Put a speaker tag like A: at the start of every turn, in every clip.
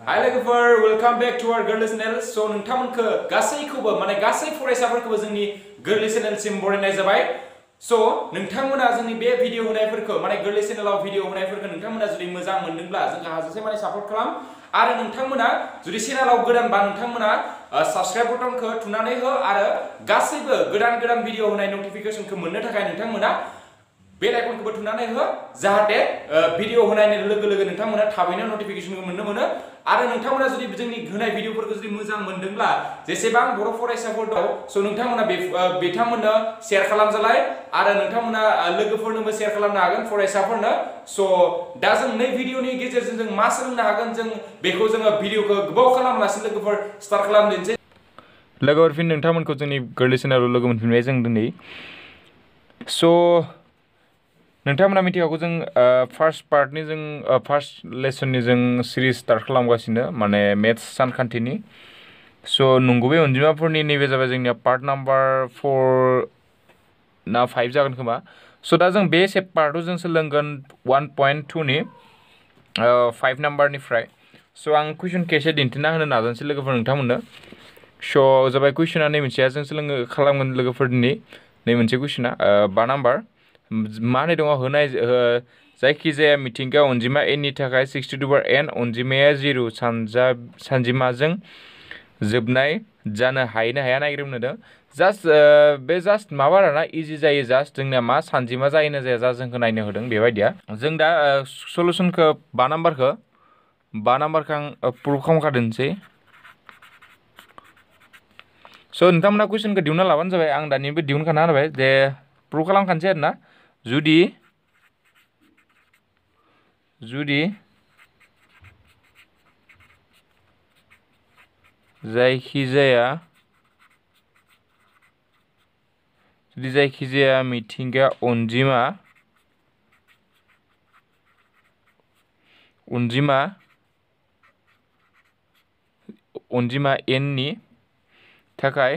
A: हाय लोगोफोर welcome back to our गोरलै चेनेल सो नोंथांमोनखौ गासैखौबो माने गासै फरायसाफोरखौबो जोंनि गोरलै चेनेलसिम बरायनाय जाबाय सो नोंथांमोना जोंनि बे भिडिअ होनायफोरखौ माने गोरलै चेनेलाव भिडिअ होनायफोरखौ नोंथांमोना जुदि मोजां मोनदोंब्ला जोंखौ हाजासे माने सापर्ट खालाम आरो नोंथांमोना जुदि चेनेलाव गोदानबा नोंथांमोना साबस्क्राइब बटनखौ थुनानै हो आरो गासैबो गोदान गोदान भिडिअ होनाय नटिफिकेशनखौ मोननो थाखाय नोंथांमोना बेल आइकनखौ थुनानै हो जाहाथे भिडिअ होनायनि लोगो लोगो नोंथांमोना थाबैनो नटिफिकेशनखौ मोननो मोनो आरो नोंथांमोना जुदि जोंनि होनाय भिडिअफोरखौ जुदि मोजां मोनदोंब्ला जेसेबां बर' फरायसाफोर दं सो नोंथांमोना बिथांमोननो शेयार खालामजालाय आरो नोंथांमोना लोगोफोरनोबो शेयार खालामनो हागोन फरायसाफोरनो सो दा जों नै भिडिअनि गेजेरजों जों मा सोलोंनो हागोन जों बेखौ जोङो भिडिअखौ गोबाव खालामालासिनो लोगोफोर स्टार्ट खालामदिनोसै लोगोफोर फिन नोंथांमोनखौ जोंनि गोरलै चेनेलाव लोगो मोनफिनबाय जों दिनै सो नोंथांमोना मिथिखागौ जों फार्स्ट पार्टनि जों फार्स्ट लेसननि जों सिरिज स्टार्ट खालामगासिनो माने मेथ्स सानखान्थिनि सो नंगुबै अनजिमाफोरनि नैबे जाबाय जोंनिया पार्ट नाम्बार 4 ना 5 जागोन खोमा सो दा जों बे पार्टआव जों सोलोंगोन 1.2 नि 5 नाम्बारनिफ्राय सो आं कुइसन केसे दिन्थिना होनो नाजानोसै लोगोफोर नोंथांमोननो सो जाबाय कुइसना नै मोनसेया जों खालामगोन लोगोफोरनि नै मोनसे कुइसना 5 नाम्बार मा होनाय दङ होनाय जायखिजाया मिथिंगा अनजिमा n नि थाखाय 62/n अनजिमाया 0 सानजिमाजों जोबनाय जानो हायो ना हाया नागिरनो होदों जास्ट माबा आरोना इजि जायो जास्ट जोंना मा सानजिमा जायो ना जाया जास्ट जोंखौ नायनो होदों बेबायदिया जों दा सलुसनखौ 5 नाम्बारखौ आं प्रुफ खालामखादोंसै सो नोंथांमोना कुइसनखौ दिहुनना लाबानो जाबाय आं दानिबो दिहुनखाना होबाय जे प्रुफ खालामखानोसै आरोना जुदि जायखिजाया मिथिंगा अनजिमा n नि थाखाय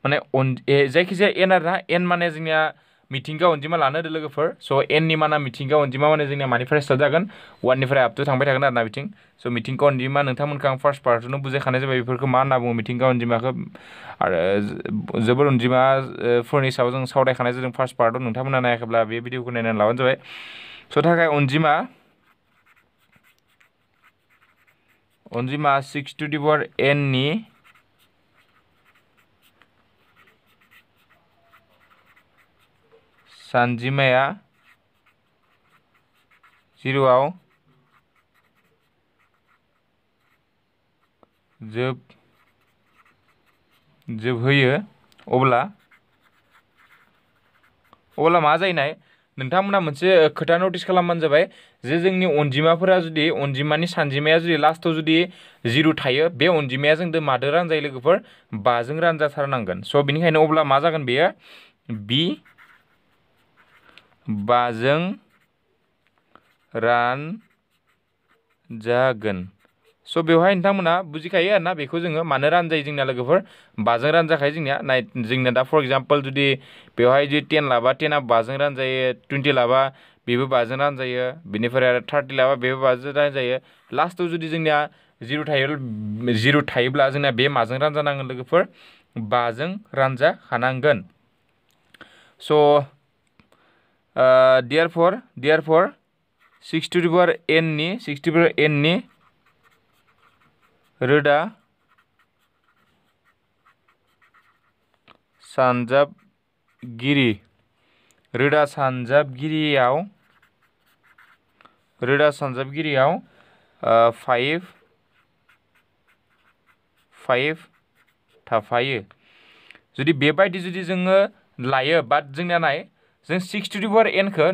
A: माने जायखिजाया n आरोना n माने जोंनिया मिथिंगा अनजिमा लानो होदो लोगोफोर सो n नि माना मिथिंगा अनजिमा माने जोंनिया मानिफ्राय स्टार्ट जागोन 1 निफ्राय आप टु थांबाय थागोन आरोना बिथिं सो मिथिंगा अनजिमा नोंथांमोनखौ आं फार्स्ट पार्टआवनो बुजायखानाय जाबाय बेफोरखौ मा होनना बुङो मिथिंगा अनजिमाखौ आरो जोबोर अनजिमाफोरनि सायाव जों सावरायखानाय जादों फार्स्ट पार्टआव नोंथांमोना नायाखैब्ला बे भिडिअखौ नायनानै लाबानो जाबाय सो थाखाय अनजिमा 6n नि सानजिमाया 0 आव जोबहैयो अब्ला मा जायनाय नोंथांमोना मोनसे खोथा नटिस खालामबानो जाबाय जे जोंनि अनजिमाफोरा जुदि अनजिमानि सानजिमाया जुदि लास्टआव जुदि 0 थायो बे अनजिमाया जोंदो मादो रानजायो लोगोफोर 5 जों रानजाथारनांगोन सो बेनिखायनो अब्ला मा जागोन बेयो b 5 जों रानजागोन सो बेवहाय नोंथांमोना बुजिखायो आरोना बेखौ जोङो मानो रानजायो जोंना लोगोफोर 5 जों रानजाखायो जोंना दा फर एग्जांपल जुदि बेवहाय जुदि 10 लाबा 10 आ 5 जों रानजायो 20 लाबा बेबो 5 जों रानजायो बेनिफ्राय आरो 30 लाबा बेबो 5 जों रानजायो लास्टआव जुदि जोंनिया 0 थायोब्ला जोंना बे माजों रानजानांगोन लोगोफोर 5 जों रानजाखानांगोन सो therefore 6n नि रोदा सानजाबगिरियाव 5 थाफायो जुदि बेबायदि जुदि जोङो लायो बाट जोंना नाय जों 6n खौ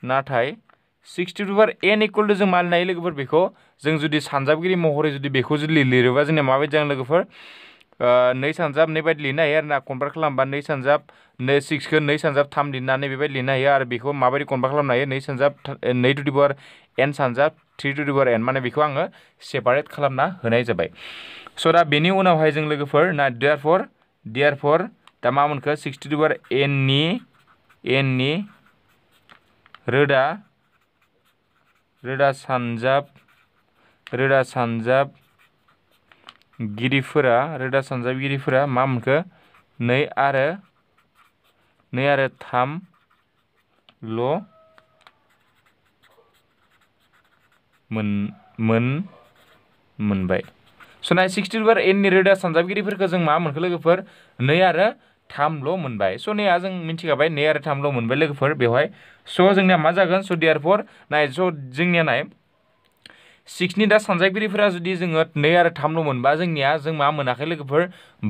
A: नाथाय 6n इक्वल टु जों मा लिरनो हायो लोगोफोर बेखौ जों जुदि सानजाबगिरि महरै जुदि बेखौ जुदि लिरोबा जोंना माबायदि जागोन लोगोफोर 2 सानजाब 2 बायदि लिरनो हायो आरोना कनभार्ट खालामबा 2 सानजाब 6 खौ 2 सानजाब 3 लिरनानै बेबायदि लिरनो हायो आरो बेखौ माबायदि कनभार्ट खालामनो हायो 2 सानजाब 2 to the power n सानजाब 3 to the power n माने बेखौ आङो सेपारेट खालामना होनाय जाबाय सो दा बेनि उनावहाय जों लोगोफोर ना therefore
B: दा मा मोनखो 60 n नि रोदा सानजाबगिरिफोरा मा मोनखो 2 आरो 3 ल' मोनबाय स' नाय 60 n नि रोदा सानजाबगिरिफोरखौ जों मा मोनखो लोगोफोर 2 आरो 3 ल' मोनबाय स' नैया जों मिथिखाबाय 2 आरो 3 ल' मोनबाय लोगोफोर बेवहाय स' जोंनिया मा जागोन स' देयारफर नाय स' जोंनिया नाय 6 नि दा सानजाबगिरिफोरा जुदि जोङो 2 आरो 3 ल' मोनबा जोंनिया जों मा मोनाखै लोगोफोर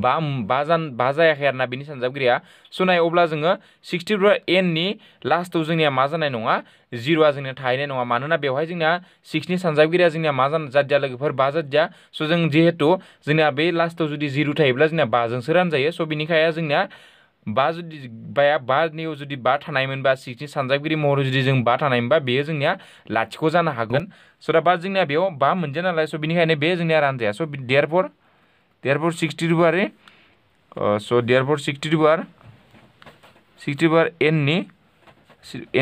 B: 5 जायाखै आरोना बिनि सानजाबगिरिया स' नाय अब्ला जोङो 60 n नि लास्टआव जोंनिया मा जानाय नङा 0आ जोंनिया थाहैनाय नङा मानोना बेवहाय जोंनिया 6 नि सानजाबगिरिया जोंनिया मा जादिया लोगोफोर 5 जादिया स' जों जिहेतु जोंनिया बे लास्टआव जुदि 0 थायोब्ला जोंनिया 5 जोंसो रानजायो स' बिनिखायनो जोंनिया 5 जुदि 5नियाव जुदि 5 थानायमोनबा 6 नि सानजाबगिरि महरै जुदि जों 5 थानायमोनबा बेयो जोंनिया लाथिख' जानो हागोन स' दा जोंनिया बेयाव 5 मोनजाया नालाय स' बिनिखायनो बे जोंनिया रानजाया स' देयारफर 62 आरो स' देयारफर 62 n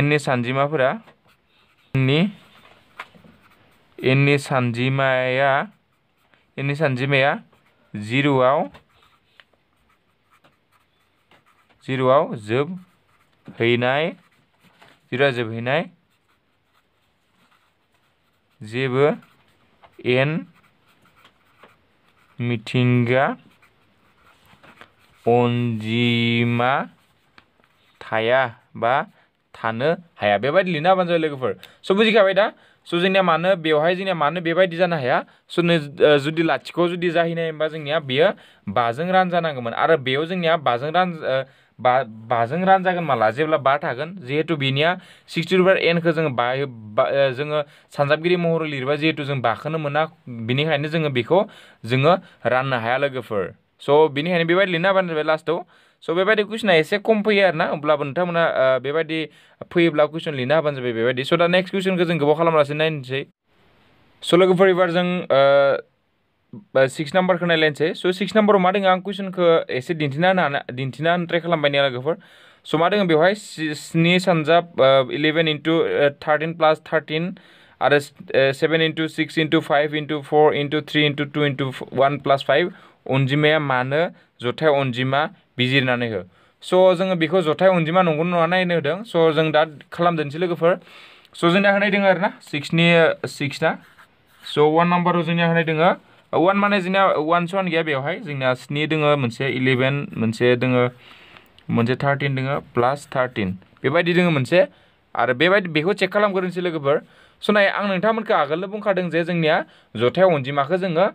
B: नि सानजिमाफोरा n नि सानजिमाया 0आव जोबहैनाय जेबो n मिथिंगा अनजिमा थाया बा थानो हाया बेबायदि लिरना होबानो जाबाय लोगोफोर स' बुजिखाबाय दा स' जोंनिया मानो बेवहाय जोंनिया मानो बेबायदि जानो हाया स' जुदि लाथिख' जुदि जाहैनाय होनबा जोंनिया बेयो 5 जों रानजानांगौमोन आरो बेयाव जोंनिया 5 जों रानजागोन माला जेब्ला 5 थागोन जिहेतु बेनिया 60 n खौ जोङो सानजाबगिरि महरै लिरबा जिहेतु जों 5 खोनो मोना बिनिखायनो जोङो बेखौ राननो हाया लोगोफोर स' बिनिखायनो बेबायदि लिरना होबानो जाबाय लास्टआव स' बेबायदि कुइसना एसे खम फैयो आरोना अब्लाबो नोंथांमोना बेबायदि फैयोब्ला कुइसन लिरना होबानो जाबाय बेबायदि स' दा नेक्स्ट कुइसनखौ जों गोबाव खालामालासे नायनोसै स' लोगोफोर एबार जों 6 नाम्बारखौ नायलायनोसै स' 6 नाम्बाराव मा दङ आं कुइसनखौ एसे दिन्थिना होनो ट्राइ खालामबाय लोगोफोर स' मा दङ बेवहाय 7 सानजाब 11 into 13 plus 13 आरो 7 into 6 into 5 into 4 into 3 into 2 into 1 plus 5 अनजिमाया मानो जथाय अनजिमा बिजिरनानै हो स' जोङो बेखौ जथाय अनजिमा नंगौ नङा नायनो होदों स' जों दा खालामदोंसै लोगोफोर स' जोंनिया होनाय दङ आरोना 6 ना स' 1 नाम्बाराव जोंनिया होनाय दङ 1 माने जोंनिया 1 स' 1 गैया बेवहाय जोंनिया 7 दङ मोनसे 11 मोनसे दङ मोनसे 13 दङ प्लास 13 बेबायदि दङ मोनसे आरो बेखौ चेक खालामग्रोनोसै लोगोफोर स' नाय आं नोंथांमोनखौ आगोलनो बुंखादों जे जोंनिया जथाय अनजिमाखौ जोङो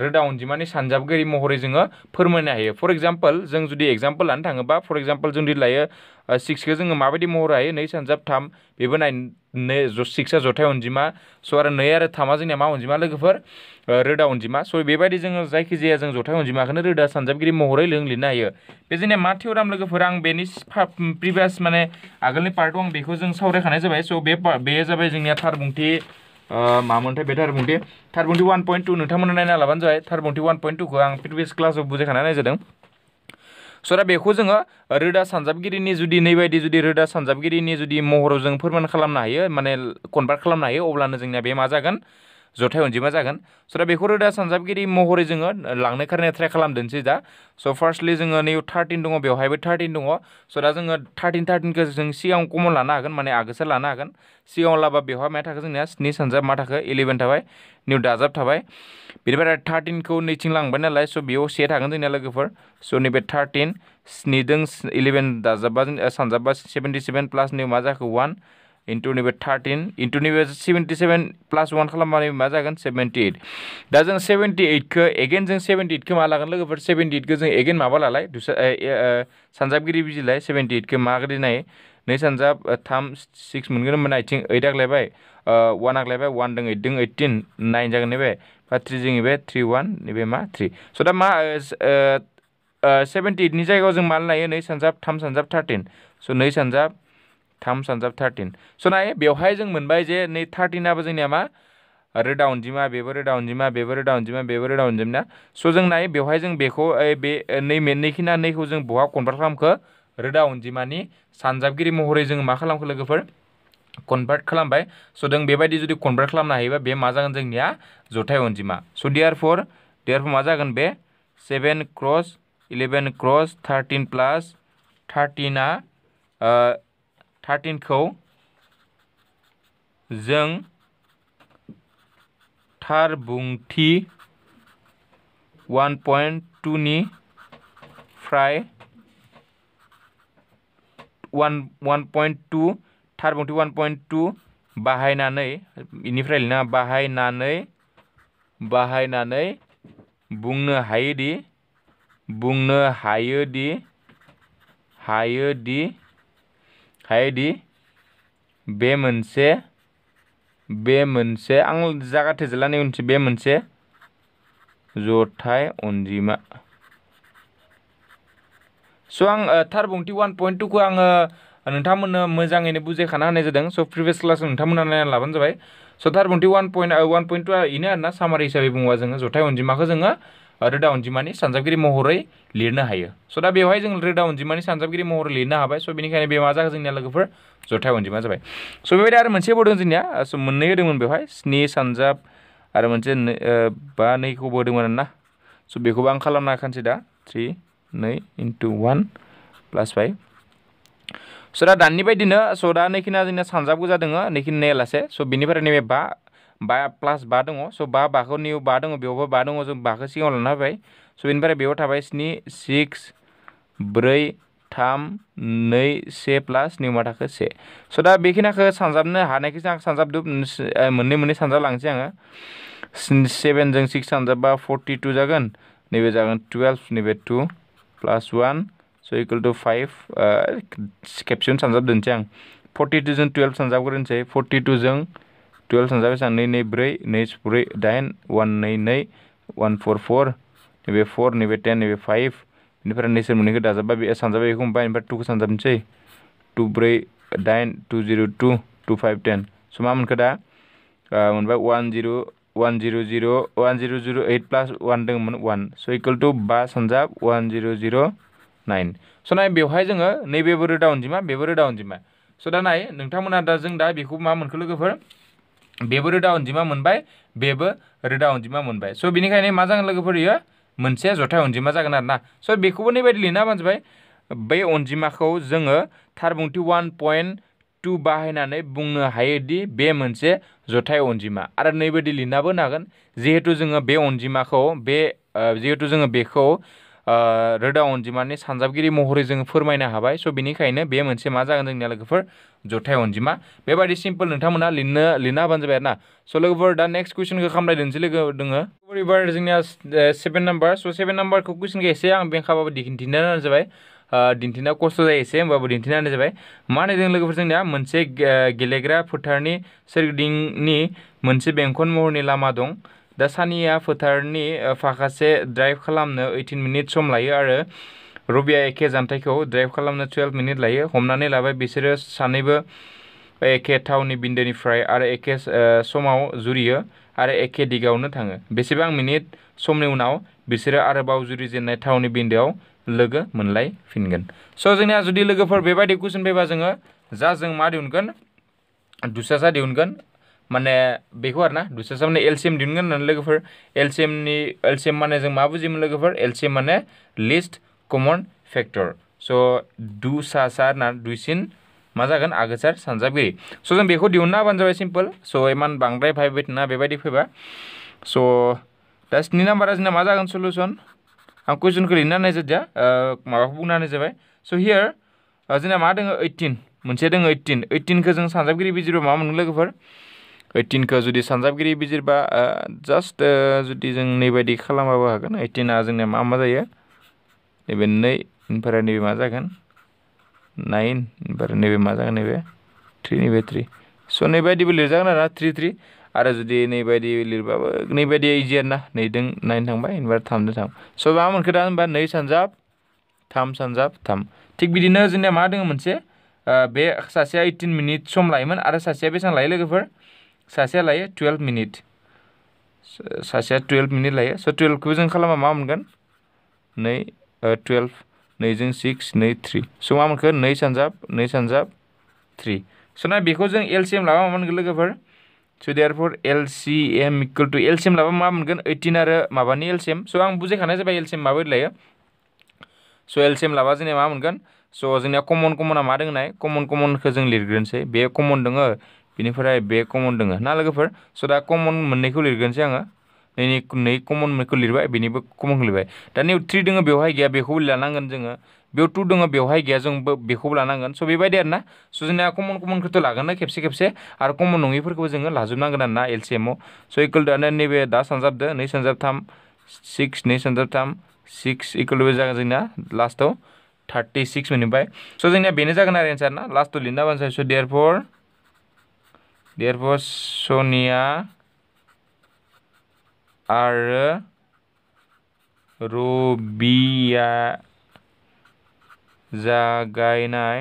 B: रोदा अनजिमानि सानजाबगिरि महरै जोङो फोरमायनो हायो फर एग्जाम्पल जों जुदि एग्जाम्पल लानो थाङोबा फर एग्जाम्पल जों जुदि लायो 6खौ जोङो माबायदि महर हायो 2 सानजाब 3 बेबो 6आ जथाय अनजिमा स' आरो 2 आरो 3आ जोंनिया मा अनजिमा लोगोफोर रोदा अनजिमा स' बेबायदि जोङो जायखिजाया जों जथाय अनजिमाखौनो रोदा सानजाबगिरि महरै लिरनो हायो बे जोंनिया मा थियराम लोगोफोर आं बेनि प्रिभियास माने आगोलनि पार्टआव आं बेखौ जों सावरायखानाय जाबाय स' बे जाबाय जोंनिया थारबुंथि मामोनथाय बे थारबुंथि 1.2 नोंथांमोना नायना लाबानो जाबाय थारबुंथि 1.2 खौ आं प्रिभियास क्लासाव बुजायखाना नाय जादों स' दा बेखौ जोङो रोदा सानजाबगिरिनि जुदि नैबायदि जुदि रोदा सानजाबगिरिनि जुदि महराव जों फोरमान खालामनो हायो माने कनभार्ट खालामनो हायो अब्लानो जोंनिया बे मा जागोन जथाय अनजिमा जागोन स' दा बेखौ रोदा सानजाबगिरि महरै जोङो लांनो खारनाय ट्राइ खालामदोंसै दा स' फार्स्टलि जोङो नै 13 दङ बेवहायबो 13 दङ स' दा जोङो 13खौ जों सिगाङाव कमन लानो हागोन माने आगोसो लानो हागोन सिगाङाव लाबा बेवहाय मा थाखो जोंनिया 7 सानजाब मा थाखो 11 थाबाय निउ दाजाब थाबाय बेनिफ्राय 13खौ नैथिं लांबाय नालाय स' बेयाव 1 थागोन जोंनिया लोगोफोर स' नैबे 13 7जों 11 दाजाबबा सानजाबबा 77 प्लास निउ मा जाखो 1 इन्टु नैबे 13 इन्टु नैबे 77 प्लास 1 खालामबानो मा जागोन 78 दा जों 78खौ एगेन जों 78खौ मा लागोन लोगोफोर 78खौ जों एगेन माबा लालाय सानजाबगिरि बिजिलाय 78खौ माबायदि नाय 2 सानजाब 3 6 मोनगोन होनबाना आथिं 8 आग्लायबाय 1 आग्लायबाय 1 दों 8 दों 18 9 जागोन नैबे 3 जों नैबे 3 1 नैबे मा 3 स' दा मा 78 नि जायगायाव जों मा लायो 2 सानजाब 3 सानजाब 13 स' 2 सानजाब 3 सानजाब 13 स' नाय बेवहाय जों मोनबाय जे नै 13आबो जोंनिया मा रोदा अनजिमा बेबो रोदा अनजिमा बेबो रोदा अनजिमा बेबो रोदा अनजिमा स' जों नाय बेवहाय जों बेखौ बे नैखिना नैखौ जों बहा कनभार्ट खालामखो रोदा अनजिमानि सानजाबगिरि महरै जों मा खालामखो लोगोफोर कनभार्ट खालामबाय स' जों बेबायदि जुदि कनभार्ट खालामनो हायोबा बे मा जागोन जोंनिया जथाय अनजिमा स' देयारफोर मा जागोन बे 7 क्रस 11 क्रस 13 प्लास 13 13 खौ जों थार बुंथि 1.2 नि फ्राय 1.2 थार बुंथि 1.2 बाहायनानै इनिफ्राय लिरना बाहायनानै बुंनो हायोदि बे मोनसे आं जागाथेजेलानि उनथि बे मोनसे जथाय अनजिमा स' आं थार बुंथि 1.2 खौ आङो नोंथांमोननो मोजाङैनो बुजायखाना होनाय जादों स' प्रिभियास क्लासाव नोंथांमोना नायना लाबानो जाबाय स' थार बुंथि 1.2 आ इनो आरोना सामारि हिसाबै बुङोबा जोङो जथाय अनजिमाखौ जोङो रोदा अनजिमानि सानजाबगिरि महरै लिरनो हायो स' दा बेवहाय जों रोदा अनजिमानि सानजाबगिरि महरै लिरनो हाबाय स' बेनिखायनो बे मा जागोन जोंनिया लोगोफोर जथाय अनजिमा जाबाय स' बेबायदि आरो मोनसे होदों जोंनिया स' मोननै होदोंमोन बेवहाय 7 सानजाब आरो मोनसे 2 खौबो होदोंमोन आरोना स' बेखौबो आं खालामना होखानोसै दा 3 2 into 1 प्लास 5 स' दा दानि बायदिनो स' दा नैखिना जोंना सानजाबबो जादों नैखिना नायालासे स' बेनिफ्राय नैबे 5 प्लास 5 दङ स' 5 खौ नैयाव 5 दङ बेयावबो 5 दङ जों 5 खौ सिगाङाव लाना होबाय स' बेनिफ्राय बेयाव थाबाय 7 6 4 3 2 1 प्लास निउ मा थाखो 1 स' दा बेखिनिखौ सानजाबनो हानायखौसो आं सानजाबदों मोननै सानजाबलांसै आङो 7 जों 6 सानजाबबा 42 जागोन नैबे जागोन 12 नैबे 2 प्लास 1 स' इकुवेल टु 5 खेबसेयावनो सानजाबदोंसै आं 42 जों 12 सानजाबग्रोनोसै 42 जों 12 सानजाबाय 2 2 4 2 4 8 1 2 2 1 4 4 नैबे 4 नैबे 10 नैबे 5 बेनिफ्राय नैसोर मोननैखौ दाजाबबा बे सानजाबाय बेखौ हमबाय ओमफ्राय 2 खौ सानजाबनोसै 2 4 8 2 0 2 2 5 10 स' मा मोनखो दा मोनबाय 1 0 1 0 0 1 0 0 8 प्लास 1 दङमोन 1 स' इकुवेल टु 5 सानजाब 1 0 0 9 स' नाय बेवहाय जोङो नैबेबो रोदा अनजिमा बेबो रोदा अनजिमा स' दा नाय नोंथांमोना जों दा बेखौ मा मोनखो लोगोफोर बेबो रोदा अनजिमा मोनबाय बेबो रोदा अनजिमा मोनबाय स' बेनिखायनो मा जागोन लोगोफोर इयो मोनसे जथाय अनजिमा जागोन आरोना स' बेखौबो नैबायदि लिरना होबानो जाबाय बै अनजिमाखौ जोङो थार बुंथि 1.2 बाहायनानै बुंनो हायोदि बे मोनसे जथाय अनजिमा आरो नैबायदि लिरनाबो हागोन जिहेतु जोङो बे अनजिमाखौ जिहेतु जोङो बेखौ रोदा अनजिमानि सानजाबगिरि महरै जोङो फोरमायनो हाबाय स' बेनिखायनो बे मोनसे मा जागोन जोंनिया लोगोफोर जथाय अनजिमा बेबायदि सिम्पल नोंथांमोना लिरना होबानो जाबाय आरोना स' लोगोफोर दा नेक्स्ट कुइसनखौ खालामलायदोंसै लोगो दोङो एबार जोंनिया 7 नाम्बार स' 7 नाम्बारखौ कुइसनखौ एसे आं बेंखाबाबो दिन्थिना होनाय जाबाय दिन्थिनायाव खस्थ' जायो एसे होमबाबो दिन्थिना होनाय जाबाय मा होनदों लोगोफोर जोंनिया मोनसे गेलेग्रा फोथारनि सोरगिदिंनि मोनसे बेंखन महरनि लामा दं दा सानिया फोथारनि फाखासे ड्राइभ खालामनो 18 मिनिट सम लायो आरो रबिया एखे जानथायखौ ड्राइभ खालामनो 12 मिनिट लायो हमनानै लाबाय बिसोरो सानैबो एखे थावनि बिन्दोनिफ्राय आरो एखे समाव जुरियो आरो एखे दिगावनो थाङो बेसेबां मिनिट समनि उनाव बिसोरो आरोबाव जुरिजेननाय थावनि बिन्दोआव लोगो मोनलायफिनगोन स' जोंनिया जुदि लोगोफोर बेबायदि कुइसन फैबा जोङो जों मा दिहुनगोन दुसासा दिहुनगोन माने बेखौ आरोना दुसासा माने एलसिएम दिहुनगोन होननानै लोगोफोर एलसिएम माने जों मा बुजियोमोन लोगोफोर एलसिएम माने लिस्ट कमन फेक्टर स' दुसासा ना दुइसिन मा जागोन आगोसार सानजाबगिरि स' जों बेखौ दिहुनना होबानो जाबाय सिम्पल स' इमान बांद्राय फायबाय थाना बेबायदि फैबा स' दा 7 नाम्बारा जोंना मा जागोन सलुसन आं कुइसनखौ लिरना होनाय जादिया माबाखौ बुंना होनाय जाबाय स' हियार जोंना मा दङ 18 मोनसे दङ 18खौ जों सानजाबगिरि बिजिरबा मा मोनगोन लोगोफोर 18खौ जुदि सानजाबगिरि बिजिरबा जास्ट जुदि जों नैबायदि खालामाबो हागोन 18आ जोंनिया मा जायो नैबे 2 ओमफ्राय नैबे मा जागोन 9 ओमफ्राय नैबे मा जागोन नैबे 3 नैबे 3 स' नैबायदिबो लिरजागोन आरोना 3 3 आरो जुदि नैबायदि लिरबाबो नैबायदि इजि आरोना 2जों 9 थांबाय ओमफ्राय 3जों थांबाय स' मा मोनखो दा होनबा 2 सानजाब 3 सानजाब 3 थिग बिदिनो जोंनिया मा दङ मोनसे बे सासेया 18 मिनिट सम लायोमोन आरो सासेया बेसेबां लायो लोगोफोर सासेया लायो 12 मिनिट सासेया 12 मिनिट लायो स' 12 खौ जों खालामबा मा मोनगोन 12 2 जों 6 2 3 स' मा मोनखो 2 सानजाब 3 स' ना बेखौ जों एलसिएम लाबा मा मोनगोन लोगोफोर स' देयारफर एलसिएम इकुवेल टु एलसिएम लाबा मा मोनगोन 18 आरो माबानि एलसिएम स' आं बुजायखानाय जाबाय एलसिएम माबायदि लायो स' एलसिएम लाबा जोंनिया मा मोनगोन स' जोंनिया कमना मा दोंनाय कमनखौ जों लिरग्रोनोसै बे कमन दोङो बेनिफ्राय बे कमन दोङो ना लोगोफोर स' दा कमन मोननैखौ लिरग्रोनोसै आङो नै कमनखौ लिरबाय बेनिबो कमनखौ लिरबाय दा नै 3 दोङो बेवहाय गैया बेखौबो लानांगोन जोङो बेयाव 2 दोङो बेवहाय गैया जों बेखौबो लानांगोन स' बेबायदि आरोना स' जोंनिया कमनखौथ' लागोन खेबसे आरो कमन नङिफोरखौबो जोङो लाजोबनांगोन आरोना एलसिएमाव स' इकुवेल टु नैबे दा सानजाबदो 2 सानजाब 3 6 2 सानजाब 3 6 इकुवेल टु जागोन जोंना लास्टआव 36 मोनबाय स' जोंनिया बेनो जागोन आरो एन्सार ना लास्टआव लिरना होबानो स' देयारफर सनिया आरो रबिया जागायनाय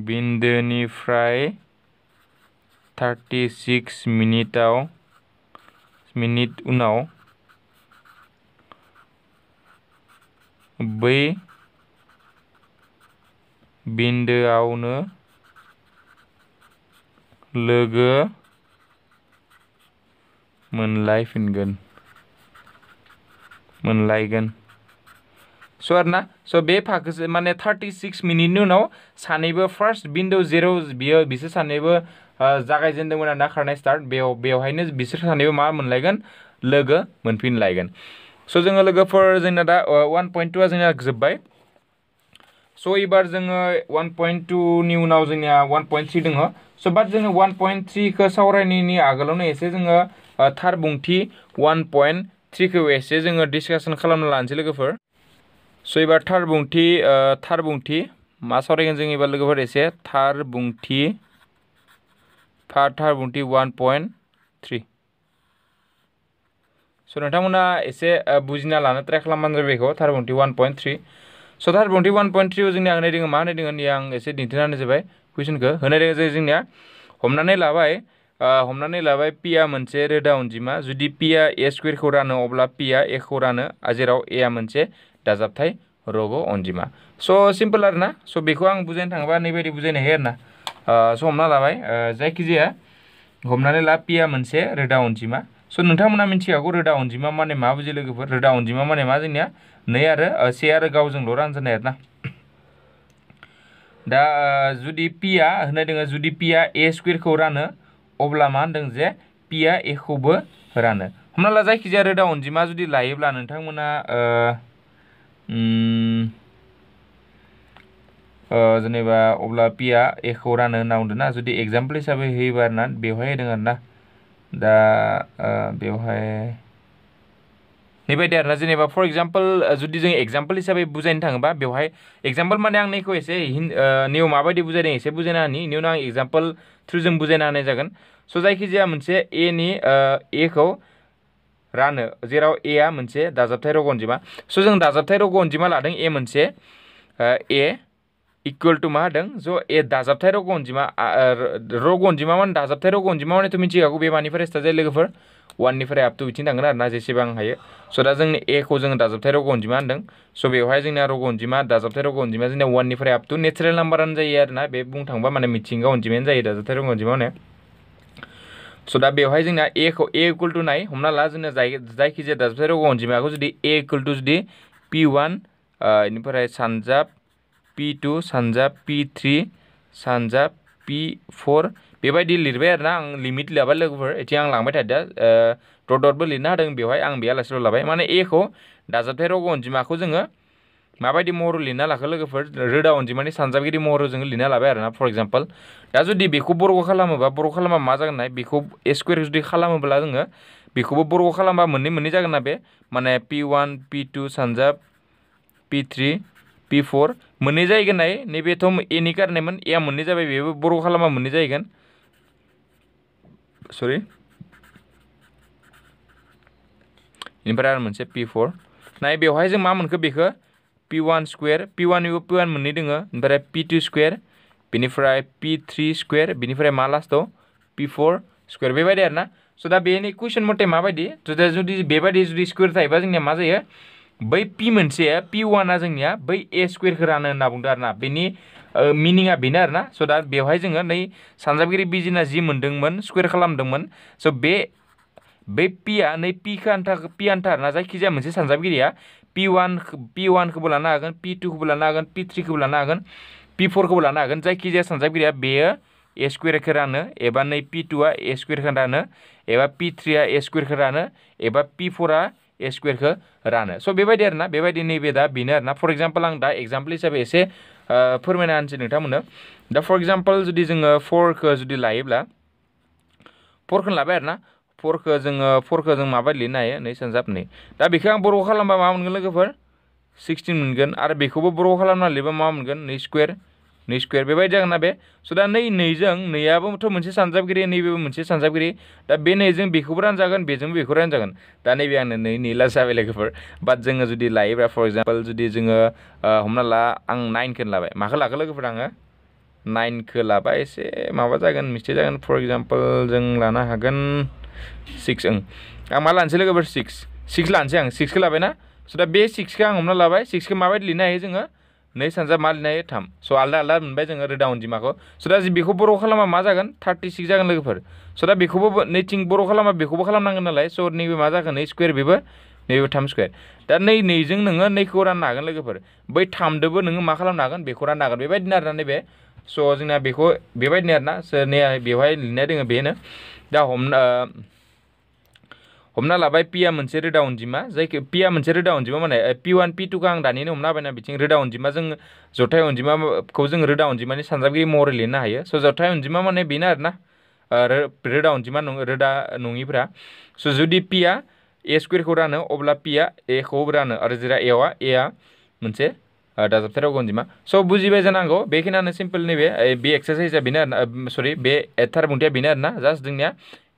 B: बिन्दोनिफ्राय 36 मिनिट उनाव बै बिन्दोआवनो लोगो मोनलायगोन स' आरोना स' बे फाखोसो माने 36 मिनिटनि उनाव सानैबो फार्स्ट बिन्दो जेराव बिसोर सानैबो जागायजेनदोंमोन आरोना खारनाय स्टार्ट बेवहायनो बिसोर सानैबो मा मोनलायगोन लोगो मोनफिनलायगोन स' जोङो लोगोफोर जोंना दा 1.2 जोंना जोब्बाय स' एबार जोङो 1.2 नि उनाव जोंनिया 1.3 दङ स' बाट जोङो 1.3 खौ सावरायनायनि आगोलावनो एसे जोङो थार बुंथि 1.3 खौ एसे जोङो डिसकासन खालामना लानोसै लोगोफोर स' एबार थार बुंथि मा सावरायगोन जों एबार लोगोफोर एसे थार बुंथि 1.3 स' नोंथांमोना एसे बुजिना लानो ट्राइ खालामबानो जाबाय बेखौ थार बुंथि 1.3 स' थार बुंथि 1.3 जोंनिया होनाय दङ मा होनाय दङ नै आं एसे दिन्थिना होनाय जाबाय कुइसनखौ होनाय दङ जोंनिया हमनानै लाबाय पिया मोनसे रोदा अनजिमा जुदि पिया ए स्कुवेरखौ रानो अब्ला पिया ए खौ रानो जेराव ए आ मोनसे दाजाबथाय रग' अनजिमा स' सिम्पल आरोना स' बेखौ आं बुजायनो थाङोबा नैबायदि बुजायनो हायो आरोना स' हमना लाबाय जायखिजाया हमनानै ला पिया मोनसे रोदा अनजिमा स' नोंथांमोना मिथिखागौ रोदा अनजिमा माने मा बुजियो लोगोफोर रोदा अनजिमा माने मा जोंनिया 2 आरो 1 आरो गावजोंल' रानजानाय आरोना दा जुदि पिया होननाय दङ जुदि पिया ए स्कुवेरखौ रानो अब्ला मा होनदों जे पिया ए खौबो रानो हमना ला जायखिजाया रोदा अनजिमा जुदि लायोब्ला नोंथांमोना जेनेबा अब्ला पिया ए खौ रानो होनना बुंदों ना जुदि एग्जाम्पल हिसाबै होयोबा आरोना बेवहाय होदों आरोना दा बेवहाय नैबायदि आरोना जेनेबा फर एग्जाम्पल जुदि जों एग्जाम्पल हिसाबै बुजायनो थाङोबा बेवहाय एग्जाम्पल माने आं नैखौ एसे नियम माबायदि बुजायदों एसे बुजायना होनि इनि उनाव आं एग्जाम्पल थ्रुजों बुजायना होनाय जागोन स' जायखिजाया मोनसे ए खौ रानो जेराव ए आ मोनसे दाजाबथाय रग' अनजिमा स' जों दाजाबथाय रग' अनजिमा लादों ए मोनसे ए इकुवेल टु मा होदों ज' ए दाजाबथाय रग' अनजिमा रग' अनजिमा माने दाजाबथाय रग' अनजिमा मानेथ' मिथिखागौ बे मानिफ्राय स्टार्ट जायो लोगोफोर 1 निफ्राय आप टु बिथिं थांगोन आरोना जेसेबां हायो स' दा जोंनि ए खौ जोङो दाजाबथाय रग' अनजिमा होनदों स' बेवहाय जोंनिया रग' अनजिमा दाजाबथाय रग' अनजिमा जोंनिया 1 निफ्राय आप टु नेचारेल नाम्बारानो जायो आरोना बे बुंनो थाङोबा माने मिथिंगा अनजिमायानो जायो दाजाबथाय रग' अनजिमा माने स' दा बेवहाय जोंना ए इकुवेल टु नाय हमना ला जोंना जायखिजाया दाजाबथाय रग' अनजिमाखौ जुदि ए इकुवेल टु जुदि P1 बेनिफ्राय सानजाब P2 सानजाब P3 सानजाब P4 बेबायदि लिरबाय आरोना आं लिमिट लाबाय लोगोफोर एथिं आं लांबाय थादों डटबो लिरना होदों बेवहाय आं बेयालासेल' लाबाय माने ए खौ दाजाबथाय रग' अनजिमाखौ जोङो माबायदि महर लिरना लाखो लोगोफोर रोदा अनजिमानि सानजाबगिरि महराव जोङो लिरना लाबाय आरोना फर एग्जाम्पल दा जुदि बेखौ बर्ग खालामोबा मा जागोन ना बेखौ ए स्कुवेर जुदि खालामोब्ला जोङो बेखौबो बर्ग खालामबा मोननै जागोन ना बे माने P1 P2 सानजाब P3 P4 मोननै जाहैगोन नाय नैबेथ' ए नि कारनेमोन ए आ मोननै जाबाय बेबो बर्ग खालामबा मोननै जाहैगोन सरि बेनिफ्राय आरो मोनसे P4 नाय बेवहाय जों मा मोनखो बेखौ P1 स्कुवेर P1 मोननै दोङो ओमफ्राय P2 स्कुवेर बेनिफ्राय p3 स्क्वायर बेनिफ्राय मा लास्टआव p4 स्क्वायर बेबायदि आरोना स' दा बेनि कुइसन मथे माबायदि जुदि बेबायदि जुदि स्क्वायर थायोबा जोंनिया मा जायो बै p मोनसे p1आ जोंनिया बै a स्क्वायरखौ रानो होनना बुंदों आरोना बेनि मिनिङा बेनो आरोना स' दा बेवहाय जोङो नै सानजाबगिरि बिजिना जि मोन्दोंमोन स्क्वायर खालामदोंमोन स' बे pआ नै p आन्था आरोना जायखिजाया मोनसे सानजाबगिरिया p1 खौबो लानो हागोन p2 खौबो लानो हागोन p3 खौबो लानो हागोन p4 खौबो लानो हागोन जायखिजाया सानजाबगिरिया बेयो a स्क्वायरखौ रानो एबा नै p2आ a स्क्वायरखौ रानो एबा p3आ a स्क्वायरखौ रानो एबा p4आ a स्क्वायरखौ रानो स' बेबायदि आरोना बेबायदि नैबे दा बेनो आरोना फर एग्जाम्पल आं दा एग्जाम्पल हिसाबै एसे फोरमायना होनसै नोंथांमोननो दा फर एग्जाम्पल जुदि जोङो 4खौ जुदि लायोब्ला 4खौ लाबाय आरोना 4खौ जों माबायदि लिरनो हायो नै सानजाब नै दा बेखौ आं बर' खालामबा मा मोनगोन लोगोफोर 16 मोनगोन आरो बेखौबो बर' खालामना लिरबा मा मोनगोन नै स्क्वायर बेबायदि जागोन ना बे स' दा नैजों नैयाबोथ' मोनसे सानजाबगिरि नैबेबो मोनसे सानजाबगिरि दा बे नैजों बेखौबो रानजागोन बेजोंबो बेखौ रानजागोन दा नैबे आंनो नै लास जाबाय लोगोफोर बाट जोङो जुदि लायोब्ला फर एग्जाम्पल जुदि जोङो हमना ला आं 9खौ लाबाय माखौ लाखो लोगोफोर आङो 9खौ लाबा एसे माबा जागोन मिस्टेक जागोन फर एग्जाम्पल जों लानो हागोन 6 आं मा लानोसै लोगोफोर 6 लानोसै आं 6खौ लाबायना स' दा बे 6खौ आं हमना लाबाय 6खौ माबायदि लिरनो हायो जोङो नै सानजाब मा लिरनो हायो 3 स' आलदा मोनबाय जोङो रोदा अनजिमाखौ स' दा बेखौ बर' खालामा मा जागोन 36 जागोन लोगोफोर स' दा बेखौबो नैथिं बर' खालामा बेखौबो खालामनांगोन नालाय स' नैबे मा जागोन नै स्क्वायर बेबो नैबे 3 स्क्वायर दा नैजों नोङो नैखौ राननो हागोन लोगोफोर बै 3दोबो नोङो मा खालामनो हागोन बेखौ राननो हागोन बेबायदिनो आरोना नैबे स' जोंना बेखौ बेबायदिनो आरोना नै बेवहाय लिरनाय दोङो बेनो दा हमना लाबाय p आ मोनसे रोदा अनजिमा जायखौ p आ मोनसे रोदा अनजिमा माने p1 p2 खौ आं दानिनो हमना होबायना बिथिं रोदा अनजिमा जों जथाय अनजिमाखौ जों रोदा अनजिमानि सानजाबगिरि महरै लिरनो हायो स' जथाय अनजिमा माने बेनो आरोना रोदा अनजिमा रोदा नङिफोरा स' जुदि p आ a स्क्वायरखौ रानो अब्ला p आ a खौ रानो आरो जेरै a आ मोनसे दाजाबथाय राव अनजिमा स' बुजिबाय जानांगौ बेखिनियानो सिम्पल नैबे बे एक्सारसाइजआ बेनो आरोना सरि बे थार बुंथिया बेनो आरोना जास्ट जोंनिया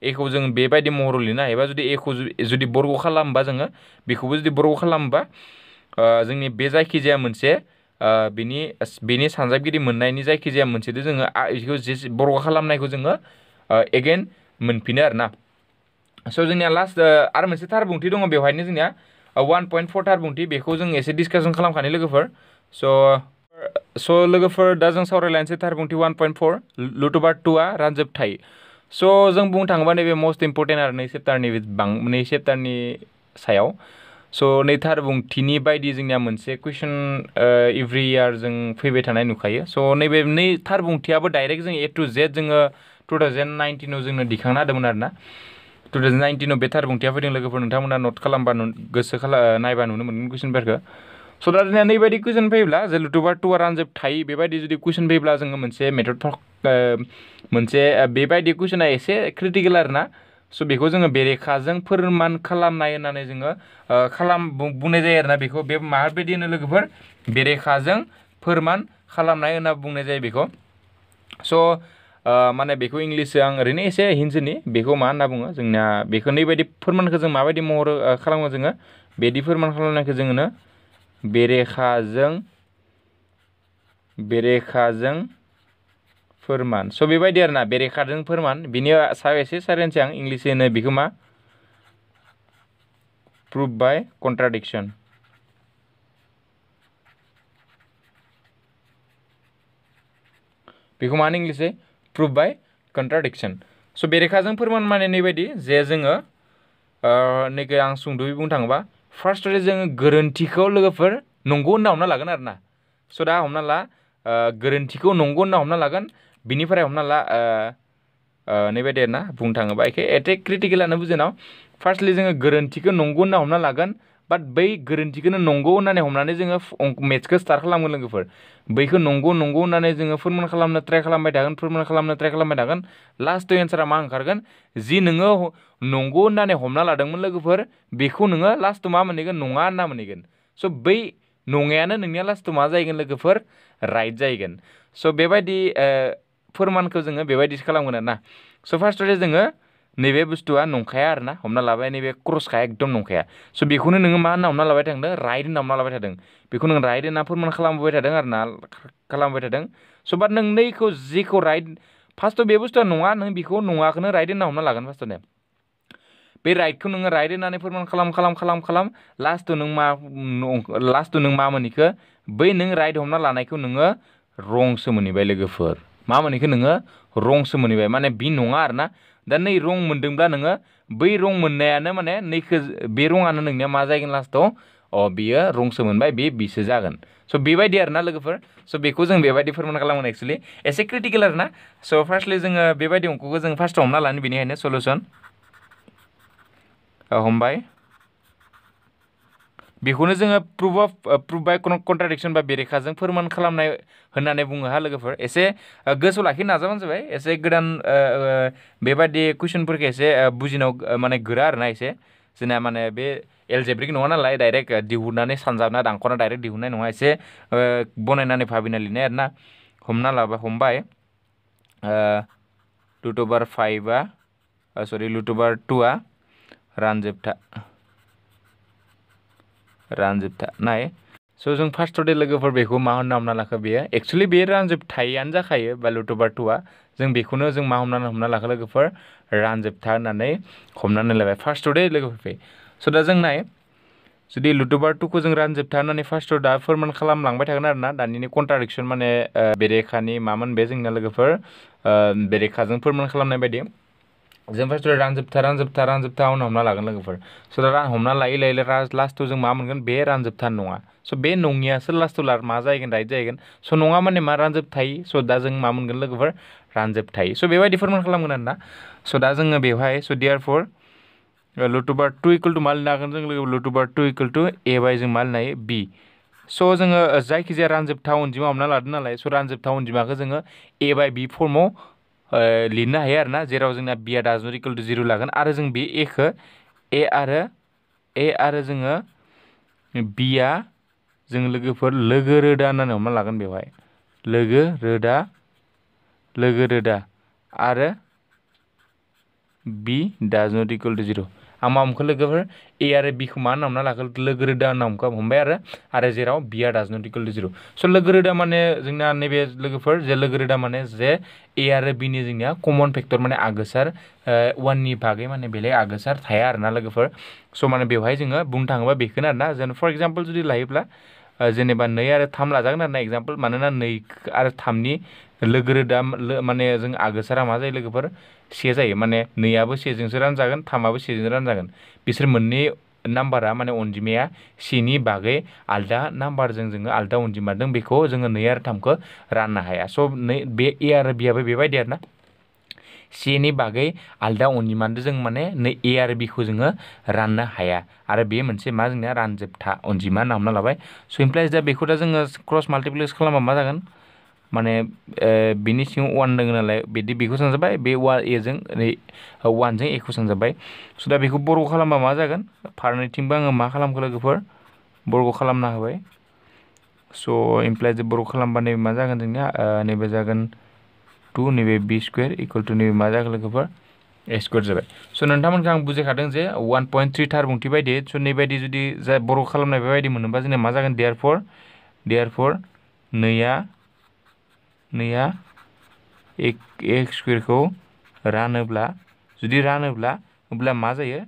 B: एखौ जों बेबायदि महराव लिरनो हायोबा जुदि एखौ जुदि बर्ग खालामोबा जोङो बेखौबो जुदि बर्ग खालामोबा जोंनि बे जायखिजाया मोनसे बेनि सानजाबगिरि मोननायनि जायखिजाया मोनसेदो जोङो बेखौ बर्ग खालामनायखौ जोङो एगेन मोनफिनो आरोना स' जोंनिया लास्ट आरो मोनसे थार बुंथि दङ बेवहायनो जोंनिया 1.4 थार बुंथि बेखौ जों एसे डिसकासन खालामखानाय लोगोफोर स' लोगोफोर दा जों सावरायलायनोसै थार बुंथि 1.4 लुटुबार 2आ रानजोबथाय स' जों बुंनो थाङोबा नैबे मस्ट इम्परटेन्ट आरो नै सेप्टारनि सायाव स' नै थार बुंथिनि बायदि जोंनिया मोनसे कुइसन एभ्रि इयार जों फैबाय थानाय नुखायो स' नैबे थार बुंथियाबो डाइरेक्ट जों A to Z जोङो 2019आव जोंनो दिखांना होदोंमोन आरोना 2019आव बे थार बुंथिया फैदों लोगोफोर नोंथांमोना नट खालामबा गोसो नायबा नुनो मोनगोन कुइसनफोरखौ स' दा जोंनिया नैबायदि कुइसन फैयोब्ला जे लुटुबार 2आ रानजोबथाय बेबायदि जुदि कुइसन फैयोब्ला जोङो मोनसे मेथड मोनसे बेबायदि कुइसना एसे क्रिटिकेल आरोना स' बेखौ जोङो बेरेखाजों फोरमान खालामनाय होननानै जोङो बुंनाय जायो आरोना बेखौ बे माबायदि होनो लोगोफोर बेरेखाजों फोरमान खालामनाय होनना बुंनाय जायो बेखौ स' माने बेखौ इंलिसजों आं ओरैनो एसे हिन्सनि बेखौ मा होनना बुङो जोंना बेखौ नैबायदि फोरमानखौ जों माबायदि महर खालामो जोङो बेदि फोरमान खालामनायखौ जोङो बेरेखाजों फोरमान स' बेबायदि आरोना बेरेखाजों फोरमान बिनि सायाव एसे सावरायनोसै आं इंलिस होनो बेखौ मा प्रुफ बाय कन्ट्राडिक्सन बेखौ मा होनो इंलिसै प्रुफ बाय कन्ट्राडिक्सन स' बेरेखाजों फोरमान माने नैबायदि जे जोङो नैखौ आं सुंद'यै बुंनो थाङोबा फार्स्टआव जोङो गोरोन्थिखौ लोगोफोर नंगौ होनना हमना लागोन आरोना स' दा हमना ला गोरोन्थिखौ नंगौ होनना हमना लागोन बिनिफ्राय हमना ला नैबायदि आरोना बुंनो थाङोबा एटे क्रिटिकेलानो बुजिनाव फार्स्टलि जोङो गोरोन्थिखौ नंगौ होनना हमना लागोन बाट बै गोरोन्थिखौनो नंगौ होननानै हमनानै जोङो मेथ्सखौ स्टार्ट खालामगोन लोगोफोर बैखौ नंगौ होननानै जोङो फोरमान खालामनो ट्राइ खालामबाय थागोन लास्टआव एन्सारा मा ओंखारगोन जि नोङो नंगौ होननानै हमना लादोंमोन लोगोफोर बेखौ नोङो लास्टआव मा मोनहैगोन नङा होनना मोनहैगोन स' बै नङायानो नोंनिया लास्टआव मा जाहैगोन लोगोफोर राइट जाहैगोन स' बेबायदि फोरमानखौ जोङो बेबायदिसो खालामगोन आरोना स' फार्स्टआव जोङो नैबे बुस्थुआ नंखाया आरोना हमना लाबाय नैबे क्रसखा एकदम नंखाया स' बेखौनो नोङो मा होनना हमना लाबाय थादों राइट होनना हमना लाबाय थादों बेखौ नों राइट होनना फोरमान खालामबाय थादों आरोना खालामबाय थादों स' बाट नों नैखौ जेखौ राइट फार्स्टआव बे बुस्थुआ नङा नों बेखौ नङाखौनो राइट होनना हमना लागोन फार्स्टआवनो बे राइटखौ नोङो राइट होननानै फोरमान खालाम लास्टआव नों मा मोनहैखो बै नों राइट हमना लानायखौ नोङो रंसो मोनहैबाय लोगोफोर मा मोनहैखो नोङो रंसो मोनहैबाय माने बि नङा आरोना दा नै रं मोनदोंब्ला नोङो बै रं मोननायानो माने नैखो बे रङानो नोंनिया मा जागोन लास्टआव बियो रंसो मोनबाय बे बिसो जागोन स' बेबायदि आरोना लोगोफोर स' बेखौ जों बेबायदि फोरमान खालामगोन एक्सुवेलि एसे क्रिटिकेल आरोना स' फार्स्टलि जोङो बेबायदि अंख'खौ जों फार्स्टआव हमना लानो बेनिखायनो सलुसन हमबाय बेखौनो जोङो प्रुफ बाय कन्ट्राडिक्सन बा बेरेखाजों फोरमान खालामनाय होननानै बुङो हा लोगोफोर एसे गोसोआव लाखिनो नाजाबानो जाबाय एसे गोदान बेबायदि कुइसनफोरखौ एसे बुजिनायाव माने गोरा आरोना एसे जोंना माने बे एलजेब्रिक नङा नालाय डाइरेक्ट दिहुननानै सानजाबना दानख'ना डाइरेक्ट दिहुननाय नङा एसे बनायनानै भाबिना लिरनाय आरोना हमबाय रुट अभार 5 रुट अभार 2 रानजोबथा नाय स' जों फार्स्टआव दे लोगोफोर बेखौ मा होनना हमना लाखो बेयो एक्सुवेलि बे रानजोबथायानो जाखायो बा रुट अभार 2 जों बेखौनो जों मा हमना लाखो लोगोफोर रानजोबथा होननानै हमनानै लाबाय फार्स्टआव दे लोगोफोर स' दा जों नाय जुदि रुट अभार 2खौ जों रानजोबथा होननानै फार्स्टआव दा फोरमान खालामलांबाय थागोन आरोना दानिनि कन्ट्राडिक्सन माने बेरेखानि मामोन बे जोंना लोगोफोर बेरेखाजों फोरमान खालामनाय बायदि जों फार्स्टआव रानजोबथा उनाव हमना लागोन लोगोफोर स' दा हमना लायै लास्टआव जों मा मोनगोन बे रानजोबथा नङा स' बे नङियासो लास्टआव मा जाहैगोन राइट जाहैगोन स' नङा माने मा रानजोबथाय स' दा जों मा मोनगोन लोगोफोर रानजोबथाय स' बेबायदि फोरमान खालामगोन आरोना स' दा जोङो बेवहाय स' देयारफर रुट अभार 2 इकुवेल टु मा लिरनो हागोन जों लोगो रुट अभार 2 इकुवेल टु ए बाय जों मा लिरनो हायो बि स' जोङो जायखिजाया रानजोबथा अनजिमा हमना लादों नालाय स' रानजोबथा अनजिमाखौ जोङो ए बाय बि फर्माव लिरनो हायो आरोना जेराव जोंना बिया डाज नट इकुवेल टु 0 लागोन आरो जों बे एखौ ए आरो जोङो बिया जों लोगोफोर लोगो रोदा होननानै हमना लागोन बेवहाय लोगो रोदा आरो बि डाज नट इकुवेल टु 0 आं मा हमखो लोगोफोर ए आरो बिखौ मा होनना हमना लागो लोगो रोदा होनना हमबाय आरो जेराव बिया डाज नट इकुवेल टु 0 स' लोगो रोदा माने जोंना नैबे लोगोफोर जे लोगो रोदा माने जे ए आरो बिनि जोंनिया कमन फेक्टर माने आगोसार 1नि बागै माने बेलेग आगोसार थाया आरोना लोगोफोर स' माने बेवहाय जोङो बुंनो थाङोबा बेखौनो आरोना जों फर एग्जाम्पल जुदि लायोब्ला जेनेबा 2 आरो 3 लाजागोन आरोना एग्जाम्पल मानोना 2 आरो 3नि लोगो रोदा माने जों आगोसारा मा जायो लोगोफोर 1 जायो माने 2आबो 1जोंसो रानजागोन 3आबो 1जों रानजागोन बिसोर मोननै नाम्बारा माने अनजिमाया 1नि बागै आलदा नाम्बारजों जोङो आलदा अनजिमा दं बेखौ जोङो 2 आरो 3खौ राननो हाया स' बे ए आरो बियाबो बेबायदि आरोना 1नि बागै आलदा अनजिमाजों जों माने ए आरो बिखौ जोङो राननो हाया आरो बे मोनसे मा जोंनिया रानजोबथा अनजिमा होनना हमना लाबाय स' इमप्लाइज दा बेखौ दा जोङो क्रस माल्टिप्लेक्स खालामबा मा जागोन माने बिनि सिङाव 1 दङ नालाय बेखौ सानजाबाय बे एजों 1जों एखौ सानजाबाय स' दा बेखौ बर्ग खालामबा मा जागोन फारनैथिंबो आङो मा खालामखो लोगोफोर बर्ग खालामना होबाय स' इमप्लाइज बर्ग खालामबा नैबे मा जागोन जोंनिया नैबे जागोन 2 नैबे बि स्कुवेर इकुवेल टु नैबे मा जागोन लोगोफोर ए स्कुवेर जाबाय स' नोंथांमोनखौ आं बुजायखादों जे 1.3 थार बुंथि बायदि स' नैबायदि जुदि जाय बर्ग खालामनाय बेबायदि मोनोबा जोंनिया मा जागोन देयारफर नैया एक्स स्कुवेरखौ जुदि रानोब्ला अब्ला मा जायो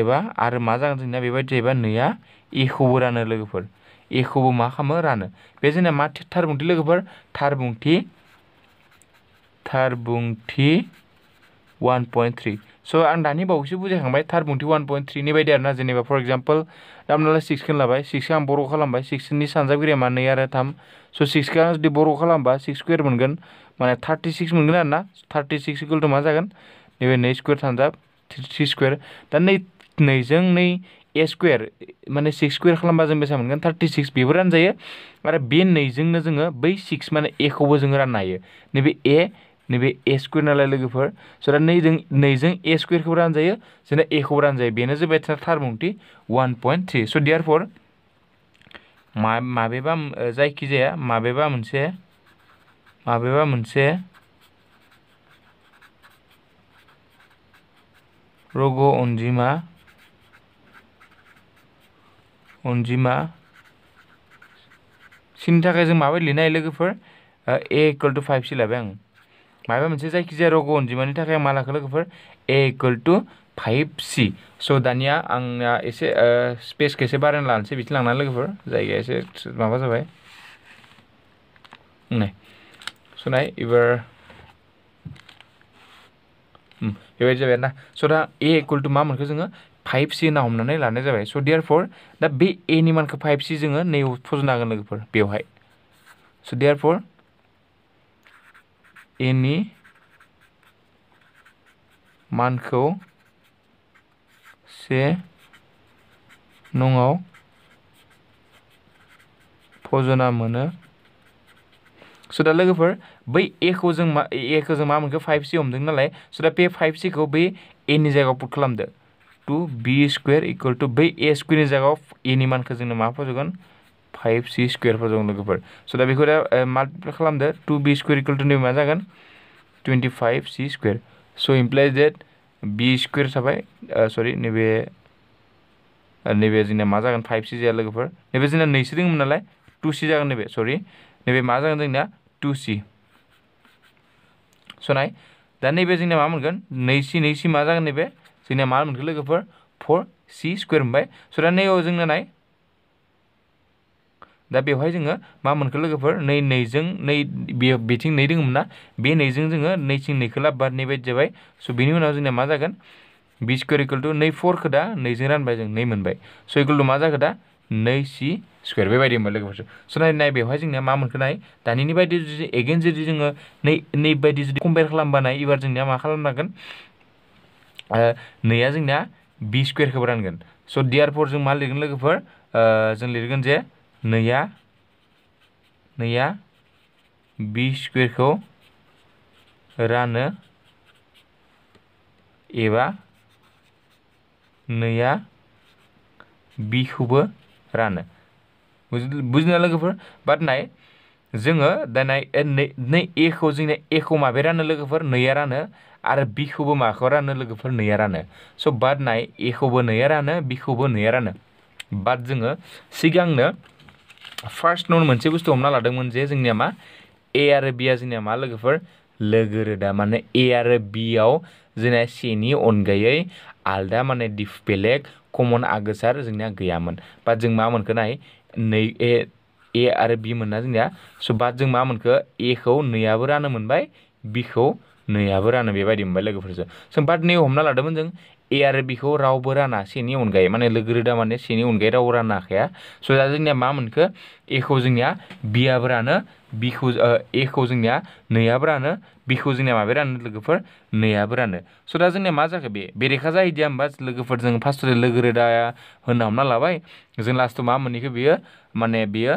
B: एबा आरो मा जागोन जोंनिया बेबायदि जायोबा नैया एखौबो रानो लोगोफोर एखौबो मा खालामो रानो बे जोंनिया मा थार बुंथि लोगोफोर थार बुंथि 1.3 स' आं दानि बावैसो बुजायखांबाय थार बुंथि 1.3 नि बायदि आरोना जेनेबा फर एग्जाम्पल दा हमनाला 6खौ लाबाय 6खौ आं बर्ग खालामबाय 6नि सानजाबगिरिया मा 2 आरो 3 स' 6खौ जुदि बर्ग खालामबा 6 स्कुवेर मोनगोन माने 36 मोनगोन आरोना 36 इकुवेल टु मा जागोन नैबे 2 स्कुवेर सानजाब 3 स्कुवेर दा 2जों 2 ए स्कुवेर माने 6 स्कुवेर खालामबा जों बेसेबां मोनगोन 36 बेबो रानजायो आरो बे 2जोंनो जोङो बै 6 माने एखौबो जोङो राननो हायो नैबे ए स्कुवेर नालाय लोगोफोर स' दा 2जों ए स्कुवेरखौ रानजायो जोंना एखौबो रानजायो बेनो जाबाय थार बुंथि 1.3 स' देयारफर माबेबा जायखिजाया माबेबा मोनसे रग' अनजिमा सिनि थाखाय जों माबायदि लिरनो हायो लोगोफोर a इक्वल टु 5c लाबाय आं माबा मोनसे जायखिजाया रग' अनजिमानि थाखाय मा लाखो लोगोफोर a इक्वल टु 5c स' दानिया आंना एसे स्पेसखौ एसे बारायना लानोसै बिथिं लांनानै लोगोफोर जायगाया एसे माबा जाबाय नाय स' नाय एबार बेबायदि जाबाय आरोना स' दा a इक्वल टु मा मोनखो जोङो 5c होनना हमनानै लानाय जाबाय स' देयारफर दा बे a नि मानखौ 5c जोङो नैयाव फज'नो हागोन लोगोफोर बेवहाय स' देयारफर a नि मानखौ 1 नङाव फज'ना मोनो स' दा लोगोफोर बै a खौ जों मा मोनखो 5c हमदों नालाय स' दा बे 5c खौ बै a नि जायगायाव पुट खालामदो 2b² equal to buy a स्क्वेरनि जायगायाव a नि मानखौ जोंनो मा फज'गोन 5c² फज'गोन लोगोफोर स' दा बेखौ दा माल्टिप्लाइ खालामदो 2b² इक्वल टु नैबे मा जागोन 25c²। स' इमप्लाइज डेट b² थाबाय सरि नैबे जोंना मा जागोन 5c जाया लोगोफोर नैबे जोंना नैसो दंमोन नालाय 2c जागोन नैबे सरि नैबे मा जागोन जोंना 2c स' नाय दा नैबे जोंना मा मोनगोन 2c मा जागोन नैबे जोंना मा मोनखो लोगोफोर 4c² मोनबाय स' दा नैयाव जोंना नाय दा बेवहाय जोङो मा मोनखो लोगोफोर नैजों बेथिं 2 दङमोन ना बे 2जों जोङो नैथिं 2खौ लाबोबा नैबायदि जाबाय स' बेनि उनाव जोंना मा जागोन b² इक्वल टु 4खौ दा 2जों रानबाय जों 2 मोनबाय स' इक्वल टु मा जाखो दा 2c² बेबायदि मोनबाय लोगोफोर स' नाय बेवहाय जोंनिया मा मोनखो नाय दानिनि बायदि जुदि एगेन जुदि जोङो नै बायदि जुदि कम्पेयार खालामबा नाय एबार जोंनिया मा खालामनांगोन नैया जोंनिया b² खौबो रानगोन स' देयारफर जों मा लिरगोन लोगोफोर जों लिरगोन जे नैया b² खौ रानो एबा नैया b खौबो रानो बुजिना लोगोफोर बाट नाय जोङो दा नाय नै a खौ जोंनिया a खौ माबे रानो लोगोफोर नैया रानो आरो b खौबो माखौ रानो लोगोफोर नैया रानो स' बाट नाय a खौबो नैया रानो b खौबो नैया रानो बाट जोङो सिगांनो फार्स्ट नन मोनसे बुस्थु हमना लादोंमोन जे जोंनिया मा a आरो b आ जोंनिया मा लोगोफोर लोगो रोदा माने a आरो b आव जोंना सेनि अनगायै आलदा माने बेलेग कमन आगोसार जोंनिया गैयामोन बाट जों मा मोनखो नाय a आरो b मोनना जोंनिया स' बाट जों मा मोनखो a खौ नैयाबो रानो मोनबाय b खौ नैयाबो रानो बेबायदि मोनबाय लोगोफोरजों जों बाट नै हमना लादोंमोन जों a आरो b खौ रावबो राना सेनि अनगायै माने लोगो रोदा माने सेनि अनगायै रावबो राननो हाखाया स' दा जोंनिया मा मोनखो a खौ जोंनिया b आबो रानो a खौ जोंनिया नैयाबो रानो b खौ जोंनिया माबे रानो लोगोफोर नैयाबो रानो स' दा जोंनिया मा जाखो बेरेखा जाहैदिया होमबा लोगोफोर जों फार्स्टआव लोगो रोदा होनना हमना लाबाय जों लास्टआव मा मोनहैखो बेयो माने बेयो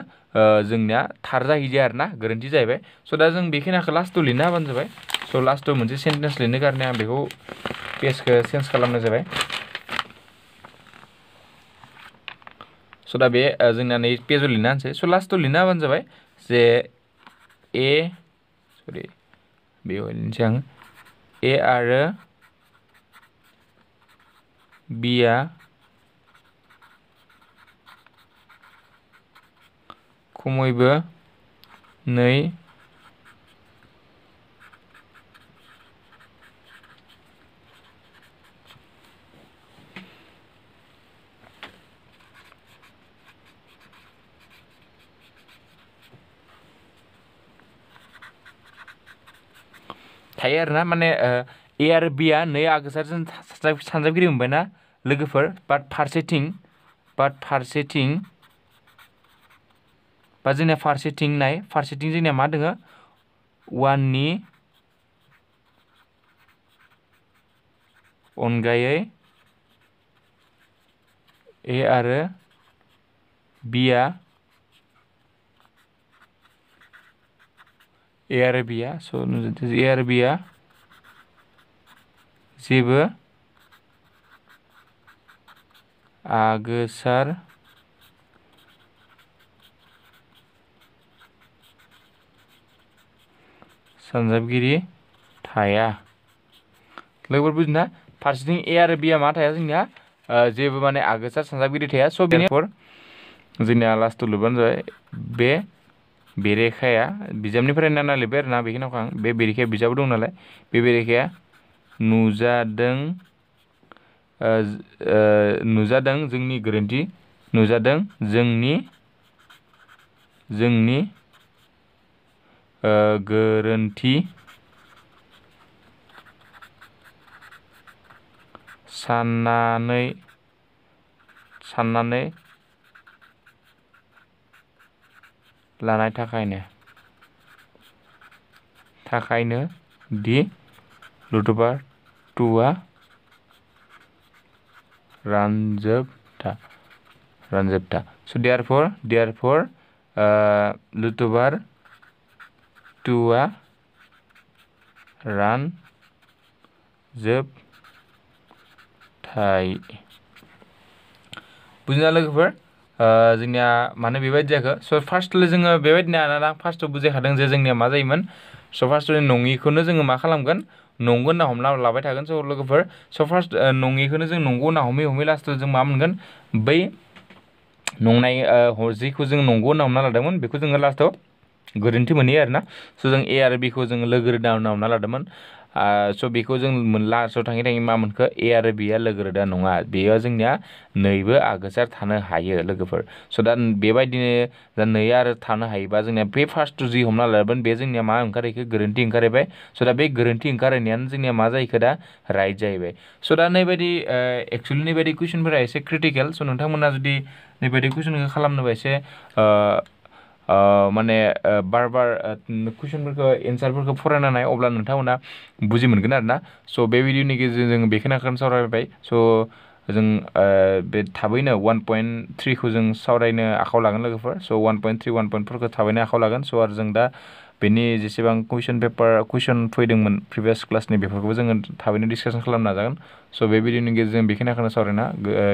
B: जोंनिया थार जाहैदिया आरोना गोरोन्थि जाहैबाय स' दा जों बेखिनिखौ लास्टआव लिरना होबानो जाबाय स' लास्टआव मोनसे सेन्टेन्स लिरनो कारने आं बेखौ पेजखौ चेन्ज खालामनाय जाबाय स' दा बे जोंना नै पेजाव लिरना होनोसै स' लास्टआव लिरना होबानो जाबाय जे बेयाव लिरनोसै आं a आरो b आ खमैबो 2 थायो आरोना माने a आरो b आ 2 आगोसारजों सानजाबगिरि मोनबायना लोगोफोर बाट फारसेथिं जोंनिया फारसेथिं जोंनिया मा दोङो 1 नि अनगायै a आरो b आ जेबो आगोसार सानजाबगिरि थाया लोगोफोर बुजिना फारसेथिं ए आरो बिया मा थाया जोंनिया जेबो माने आगोसार सानजाबगिरि थाया स' बेनिफोर जोंनिया लास्टआव लिरबानो जाबाय बे बेरेखाया बिजाबनिफ्राय नायना लिरबाय आरोना बेखिनिखौ आं बे बेरेखाया बिजाबाव दं नालाय बे बेरेखाया नुजादों जोंनि गोरोन्थि नुजादों जोंनि गोरोन्थि साननानै लानाय थाखायनो दि लुथुबार टुआ रानजोबथा so therefore लुथुबार टुआ रानजोबथाय बुजिना लोगोफोर जोंनिया मानो बेबायदि जाखो स' फार्स्टली जोङो बेबायदिनो आरोना फार्स्टआव बुजायखादों जे जोंनिया मा जायोमोन स' फार्स्टआव नङिखौनो जोङो मा खालामगोन नंगौ होनना हमना लाबाय थागोन स' लोगोफोर स' फार्स्ट नङिखौनो जों नंगौ होनना हमै लास्टआव जों मा मोनगोन बै नंनाय जिखौ जों नंगौ होनना हमना लादोंमोन बेखौ जोङो लास्टआव गोरोन्थि मोनहैयो आरोना स' जों ए आरो बिखौ जोङो लोगो रोदा होनना हमना लादोंमोन स' बेखौ जों लास्टआव थाङै मा मोनखो ए आरो बिया लोगो रोदा नङा बेयो जोंनिया नैबो आगोसार थानो हायो लोगोफोर स' दा बेबायदिनो दा नै आरो थानो हायोबा जोंनिया बे फार्स्ट जि हमना लादोंमोन बे जोंनिया मा ओंखारहैखो गोरोन्थि ओंखारहैबाय स' दा बे गोरोन्थि ओंखारहैनायानो जोंनिया मा जाहैखो दा राइट जाहैबाय स' दा नैबायदि एक्सुवेलि नैबायदि कुइसनफोरा एसे क्रिटिकेल स' नोंथांमोना जुदि नैबायदि कुइसनखौ खालामनोबा एसे माने बार कुइसनफोरखौ एन्सारफोरखौ फरायना नाय अब्ला नोंथांमोना बुजि मोनगोन आरोना स' बे भिडिअनि गेजेरजों जों बेखिनिखौनो सावरायबाय स' जों बे थाबैनो 1.3खौ जों सावरायनो आखायाव लागोन लोगोफोर स' 1.3 1.4खौ थाबैनो आखायाव लागोन स' आरो जों दा बेनि जेसेबां कुइसन फैदोंमोन प्रिभियास क्लासनि बेफोरखौबो जोङो थाबैनो डिसकासन खालामनो नाजागोन स' बे भिडिअनि गेजेरजों बेखिनिखौनो सावरायना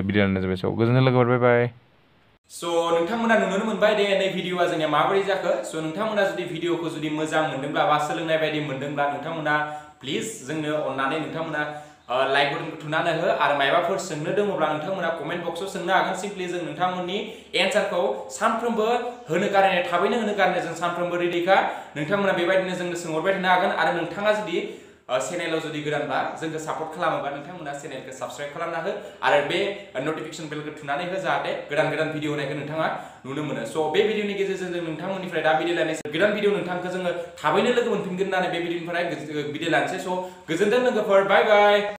B: भिडिअ लानाय जाबाय स' गोजोन्थों लोगोफोर बाय बाय
A: स' नोंथांमोना नुनो मोनबाय दे नै भिडिअआ जोंनिया माबोरै जाखो स' नोंथांमोना जुदि भिडिअखौ जुदि मोजां मोनदोंब्ला बा सोलोंनाय बायदि मोनदोंब्ला नोंथांमोना प्लिज जोंनो अननानै नोंथांमोना लाइक बटनखौ थुनानै हो आरो मायबाफोर सोंनो दङब्ला नोंथांमोना कमेन्ट बक्सआव सोंनो हागोन सिम्पलि जों नोंथांमोननि एन्सारखौ सानफ्रोमबो थाबैनो होनो गारनो जों सानफ्रोमबो रेडिखा नोंथांमोना बेबायदिनो जोंनो सोंहरबाय थानो हागोन आरो नोंथाङा जुदि चेनेलाव जुदि गोदानब्ला जोंखौ सापर्ट खालामोबा नोंथांमोना चेनेलखौ साबस्क्राइब खालामना हो आरो बे नटिफिकेसन बेलखौ थुनानै हो जाहाथे गोदान भिडिअ होनायखौ नोंथाङा नुनो मोनो स' बे भिडिअनि गेजेरजों जों नोंथांमोननिफ्राय दा बिदाय लानोसै गोदान भिडिअ नोंथांखौ जोङो थाबैनो लोगो मोनफिनगोन होननानै बे भिडिअनिफ्राय बिदाय लानोसै स' गोजोन्थों लोगोफोर बाय बाय